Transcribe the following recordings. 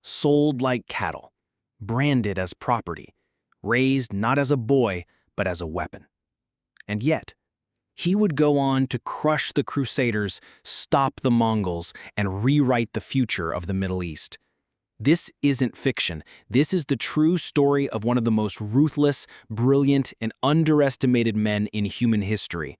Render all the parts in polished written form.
sold like cattle, branded as property, raised not as a boy, but as a weapon. And yet, he would go on to crush the Crusaders, stop the Mongols, and rewrite the future of the Middle East. This isn't fiction. This is the true story of one of the most ruthless, brilliant, and underestimated men in human history.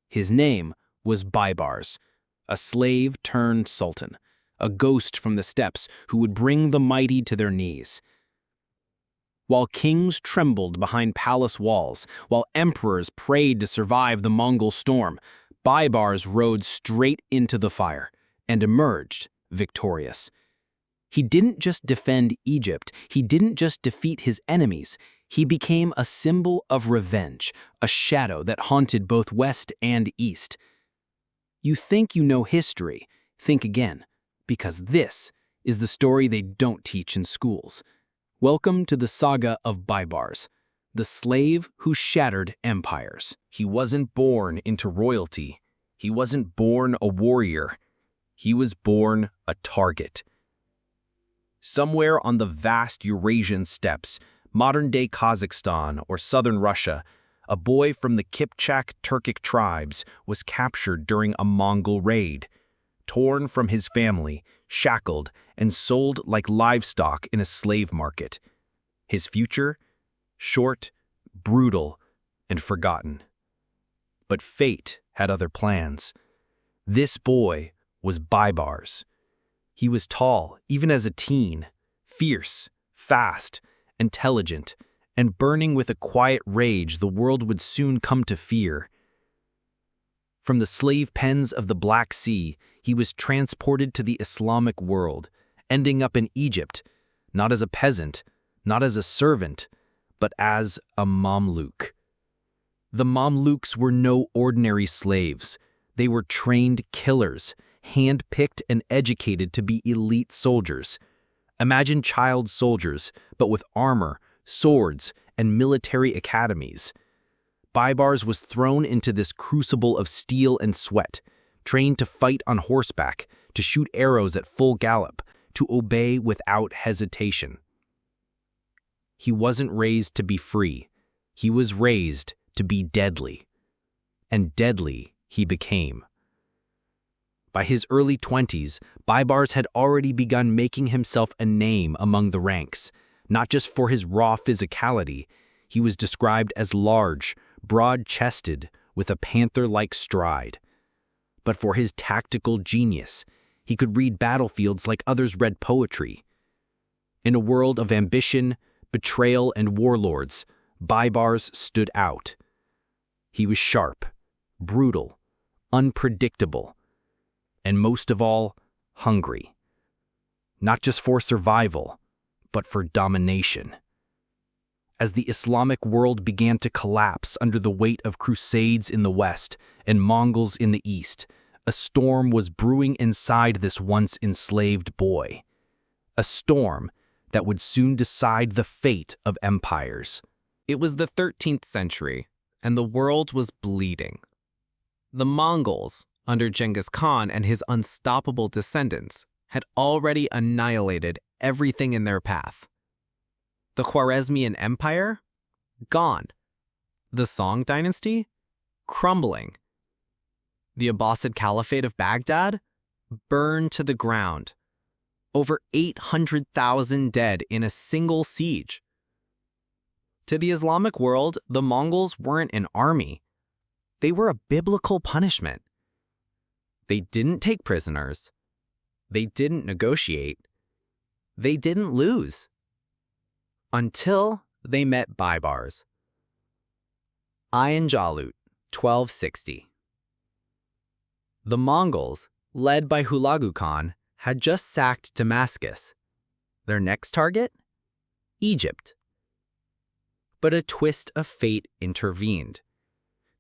His name was Baibars, a slave turned sultan, a ghost from the steppes who would bring the mighty to their knees. While kings trembled behind palace walls, while emperors prayed to survive the Mongol storm, Baibars rode straight into the fire and emerged victorious. He didn't just defend Egypt, he didn't just defeat his enemies, he became a symbol of revenge, a shadow that haunted both West and East. You think you know history, think again, because this is the story they don't teach in schools. Welcome to the saga of Baibars, the slave who shattered empires. He wasn't born into royalty. He wasn't born a warrior. He was born a target. Somewhere on the vast Eurasian steppes, modern-day Kazakhstan or southern Russia, a boy from the Kipchak Turkic tribes was captured during a Mongol raid, torn from his family, shackled, and sold like livestock in a slave market. His future? Short, brutal, and forgotten. But fate had other plans. This boy was Baibars. He was tall, even as a teen, fierce, fast, intelligent, and burning with a quiet rage the world would soon come to fear. From the slave pens of the Black Sea, he was transported to the Islamic world, ending up in Egypt, not as a peasant, not as a servant, but as a Mamluk. The Mamluks were no ordinary slaves. They were trained killers, hand-picked and educated to be elite soldiers. Imagine child soldiers, but with armor, swords, and military academies. Baibars was thrown into this crucible of steel and sweat, trained to fight on horseback, to shoot arrows at full gallop, to obey without hesitation. He wasn't raised to be free. He was raised to be deadly. And deadly he became. By his early 20s, Baibars had already begun making himself a name among the ranks. Not just for his raw physicality, he was described as large, broad-chested, with a panther-like stride. But for his tactical genius, he could read battlefields like others read poetry. In a world of ambition, betrayal, and warlords, Baibars stood out. He was sharp, brutal, unpredictable, and most of all, hungry. Not just for survival, but for domination. As the Islamic world began to collapse under the weight of Crusades in the West and Mongols in the East, a storm was brewing inside this once enslaved boy. A storm that would soon decide the fate of empires. It was the 13th century, and the world was bleeding. The Mongols, under Genghis Khan and his unstoppable descendants, had already annihilated everything in their path. The Khwarezmian Empire? Gone. The Song dynasty? Crumbling. The Abbasid Caliphate of Baghdad? Burned to the ground. Over 800,000 dead in a single siege. To the Islamic world, the Mongols weren't an army. They were a biblical punishment. They didn't take prisoners. They didn't negotiate. They didn't lose. Until they met Baibars. Ain Jalut, 1260. The Mongols, led by Hulagu Khan, had just sacked Damascus. Their next target? Egypt. But a twist of fate intervened.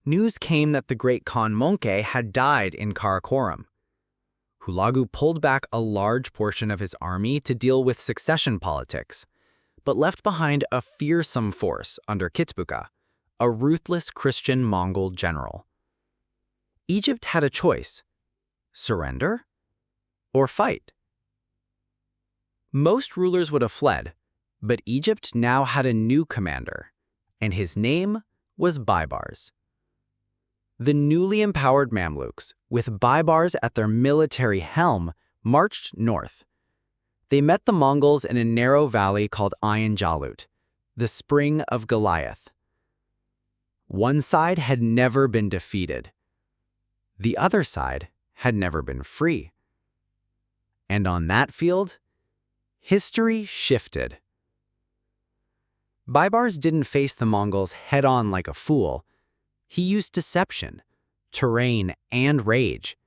News came that the great Khan Monke had died in Karakoram. Hulagu pulled back a large portion of his army to deal with succession politics, but left behind a fearsome force under Kitzbühel, a ruthless Christian Mongol general. Egypt had a choice: surrender or fight. Most rulers would have fled, but Egypt now had a new commander, and his name was Baibars. The newly empowered Mamluks, with Baibars at their military helm, marched north. They met the Mongols in a narrow valley called Ain Jalut, the Spring of Goliath. One side had never been defeated. The other side had never been free. And on that field, history shifted. Baibars didn't face the Mongols head-on like a fool. He used deception, terrain, and rage.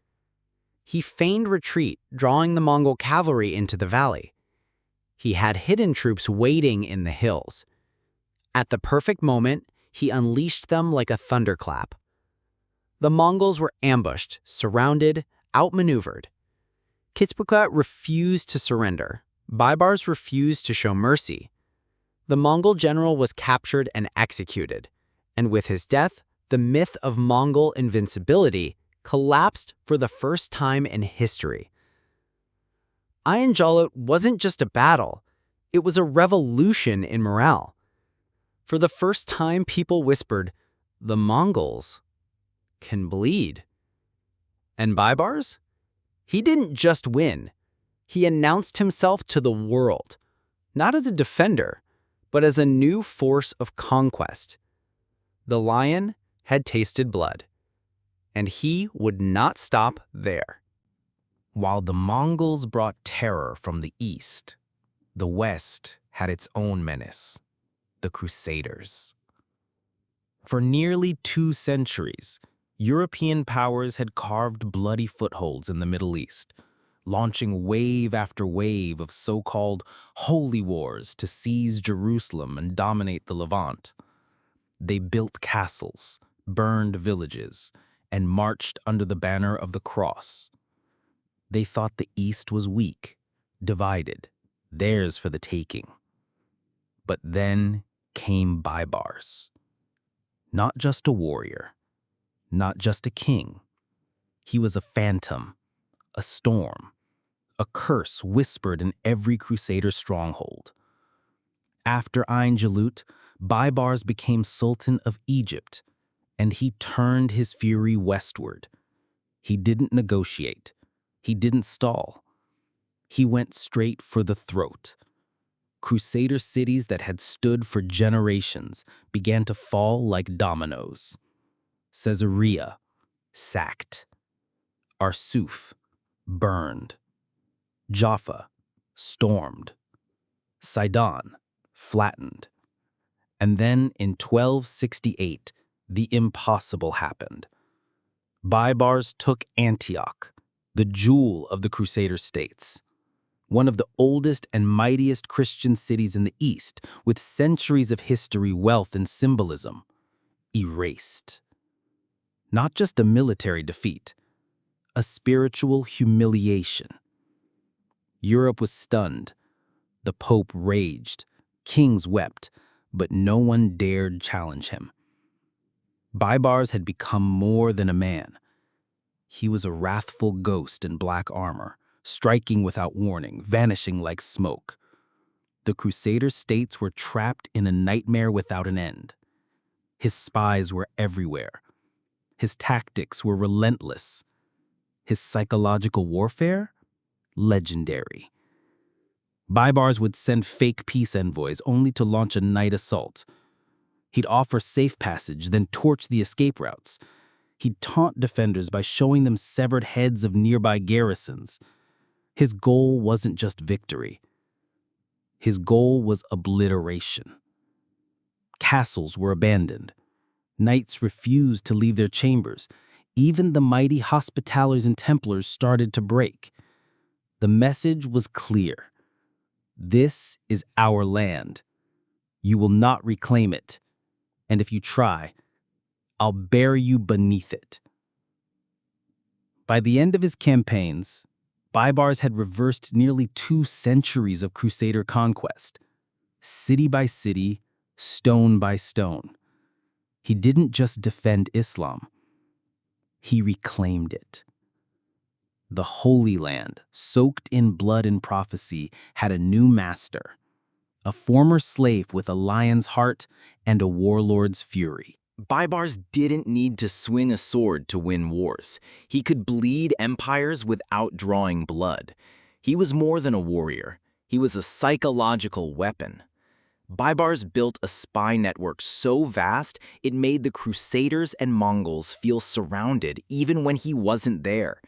He feigned retreat, drawing the Mongol cavalry into the valley. He had hidden troops waiting in the hills. At the perfect moment, he unleashed them like a thunderclap. The Mongols were ambushed, surrounded, outmaneuvered. Kitzbühel refused to surrender. Baibars refused to show mercy. The Mongol general was captured and executed, and with his death, the myth of Mongol invincibility collapsed for the first time in history. Ain Jalut wasn't just a battle, it was a revolution in morale. For the first time, people whispered, "The Mongols can bleed." And Baibars? He didn't just win. He announced himself to the world, not as a defender, but as a new force of conquest. The lion had tasted blood, and he would not stop there. While the Mongols brought terror from the east, the west had its own menace, the Crusaders. For nearly 2 centuries, European powers had carved bloody footholds in the Middle East, launching wave after wave of so-called holy wars to seize Jerusalem and dominate the Levant. They built castles, burned villages, and marched under the banner of the cross. They thought the East was weak, divided, theirs for the taking. But then came Baibars. Not just a warrior, not just a king. He was a phantom, a storm, a curse whispered in every Crusader stronghold. After Ain Jalut, Baibars became Sultan of Egypt, and he turned his fury westward. He didn't negotiate. He didn't stall. He went straight for the throat. Crusader cities that had stood for generations began to fall like dominoes. Caesarea, sacked. Arsuf, burned. Jaffa, stormed. Sidon, flattened. And then in 1268, the impossible happened. Baibars took Antioch, the jewel of the Crusader states, one of the oldest and mightiest Christian cities in the East, with centuries of history, wealth, and symbolism, erased. Not just a military defeat, a spiritual humiliation. Europe was stunned. The Pope raged. Kings wept, but no one dared challenge him. Baibars had become more than a man. He was a wrathful ghost in black armor, striking without warning, vanishing like smoke. The Crusader states were trapped in a nightmare without an end. His spies were everywhere. His tactics were relentless. His psychological warfare? Legendary. Baibars would send fake peace envoys only to launch a night assault. He'd offer safe passage, then torch the escape routes. He'd taunt defenders by showing them severed heads of nearby garrisons. His goal wasn't just victory. His goal was obliteration. Castles were abandoned. Knights refused to leave their chambers. Even the mighty Hospitallers and Templars started to break. The message was clear. This is our land. You will not reclaim it. And if you try, I'll bury you beneath it. By the end of his campaigns, Baibars had reversed nearly 2 centuries of Crusader conquest, city by city, stone by stone. He didn't just defend Islam, he reclaimed it. The Holy Land, soaked in blood and prophecy, had a new master, a former slave with a lion's heart and a warlord's fury. Baibars didn't need to swing a sword to win wars. He could bleed empires without drawing blood. He was more than a warrior. He was a psychological weapon. Baibars built a spy network so vast it made the Crusaders and Mongols feel surrounded even when he wasn't there.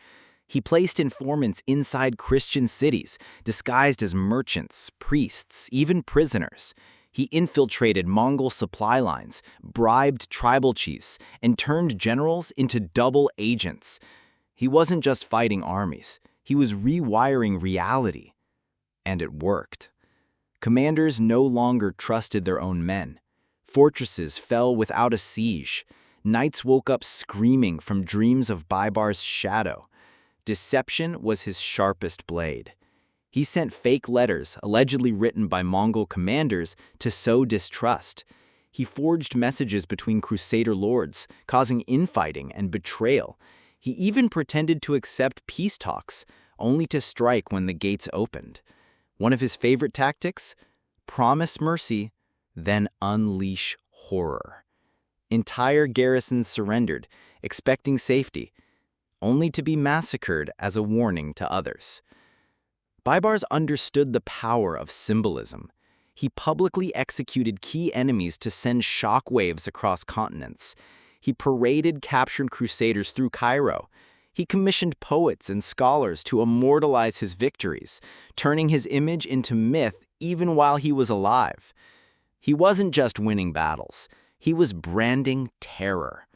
He placed informants inside Christian cities, disguised as merchants, priests, even prisoners. He infiltrated Mongol supply lines, bribed tribal chiefs, and turned generals into double agents. He wasn't just fighting armies, he was rewiring reality. And it worked. Commanders no longer trusted their own men. Fortresses fell without a siege. Knights woke up screaming from dreams of Baibars' shadow. Deception was his sharpest blade. He sent fake letters, allegedly written by Mongol commanders, to sow distrust. He forged messages between Crusader lords, causing infighting and betrayal. He even pretended to accept peace talks, only to strike when the gates opened. One of his favorite tactics? Promise mercy, then unleash horror. Entire garrisons surrendered, expecting safety, only to be massacred as a warning to others. Baibars understood the power of symbolism. He publicly executed key enemies to send shockwaves across continents. He paraded captured Crusaders through Cairo. He commissioned poets and scholars to immortalize his victories, turning his image into myth even while he was alive. He wasn't just winning battles, he was branding terror.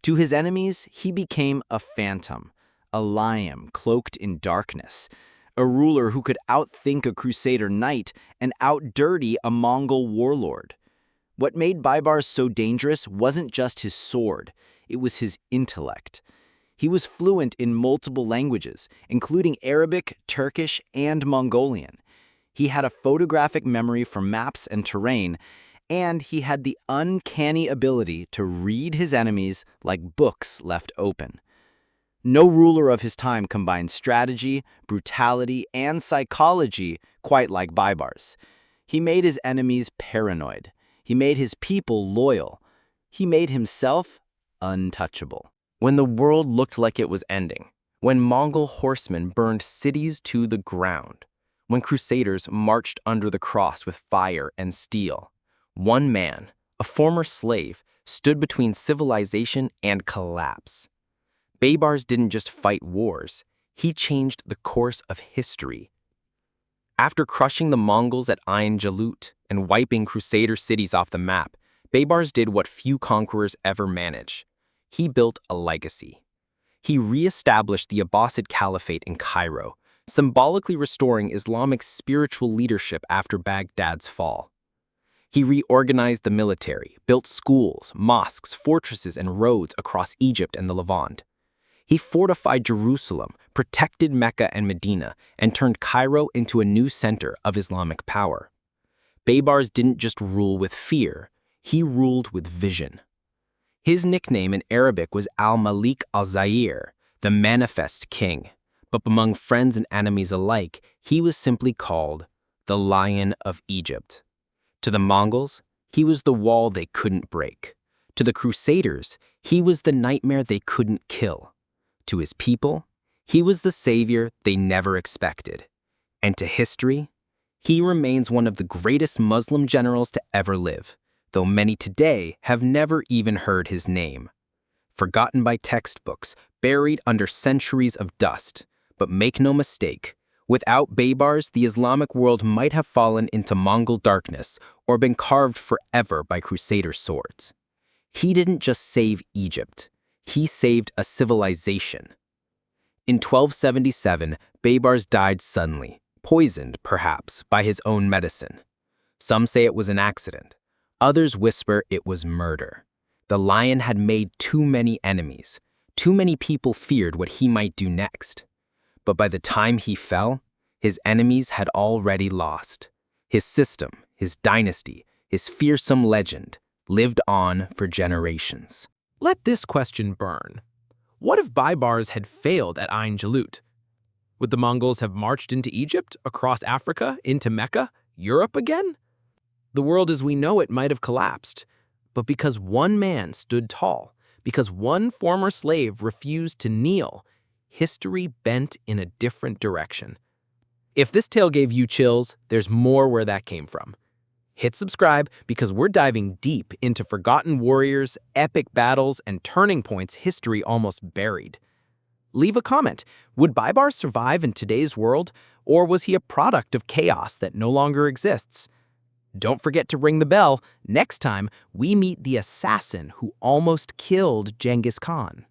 To his enemies, he became a phantom, a lion cloaked in darkness, a ruler who could outthink a Crusader knight and outdirty a Mongol warlord. What made Baibars so dangerous wasn't just his sword, it was his intellect. He was fluent in multiple languages, including Arabic, Turkish, and Mongolian. He had a photographic memory for maps and terrain, and he had the uncanny ability to read his enemies like books left open. No ruler of his time combined strategy, brutality, and psychology quite like Baibars. He made his enemies paranoid. He made his people loyal. He made himself untouchable. When the world looked like it was ending, when Mongol horsemen burned cities to the ground, when Crusaders marched under the cross with fire and steel, one man, a former slave, stood between civilization and collapse. Baibars didn't just fight wars, he changed the course of history. After crushing the Mongols at Ain Jalut and wiping Crusader cities off the map, Baibars did what few conquerors ever manage. He built a legacy. He re-established the Abbasid Caliphate in Cairo, symbolically restoring Islamic spiritual leadership after Baghdad's fall. He reorganized the military, built schools, mosques, fortresses, and roads across Egypt and the Levant. He fortified Jerusalem, protected Mecca and Medina, and turned Cairo into a new center of Islamic power. Baibars didn't just rule with fear, he ruled with vision. His nickname in Arabic was al-Malik al-Zair, the manifest king, but among friends and enemies alike, he was simply called the Lion of Egypt. To the Mongols, he was the wall they couldn't break. To the Crusaders, he was the nightmare they couldn't kill. To his people, he was the savior they never expected. And to history, he remains one of the greatest Muslim generals to ever live, though many today have never even heard his name. Forgotten by textbooks, buried under centuries of dust. But make no mistake, without Baibars, the Islamic world might have fallen into Mongol darkness or been carved forever by Crusader swords. He didn't just save Egypt, he saved a civilization. In 1277, Baibars died suddenly, poisoned, perhaps, by his own medicine. Some say it was an accident. Others whisper it was murder. The lion had made too many enemies. Too many people feared what he might do next. But by the time he fell, his enemies had already lost. His system, his dynasty, his fearsome legend lived on for generations. Let this question burn. What if Baibars had failed at Ain Jalut? Would the Mongols have marched into Egypt, across Africa, into Mecca, Europe again? The world as we know it might have collapsed. But because one man stood tall, because one former slave refused to kneel, history bent in a different direction. If this tale gave you chills, there's more where that came from. Hit subscribe because we're diving deep into forgotten warriors, epic battles, and turning points history almost buried. Leave a comment. Would Baibars survive in today's world, or was he a product of chaos that no longer exists? Don't forget to ring the bell. Next time, we meet the assassin who almost killed Genghis Khan.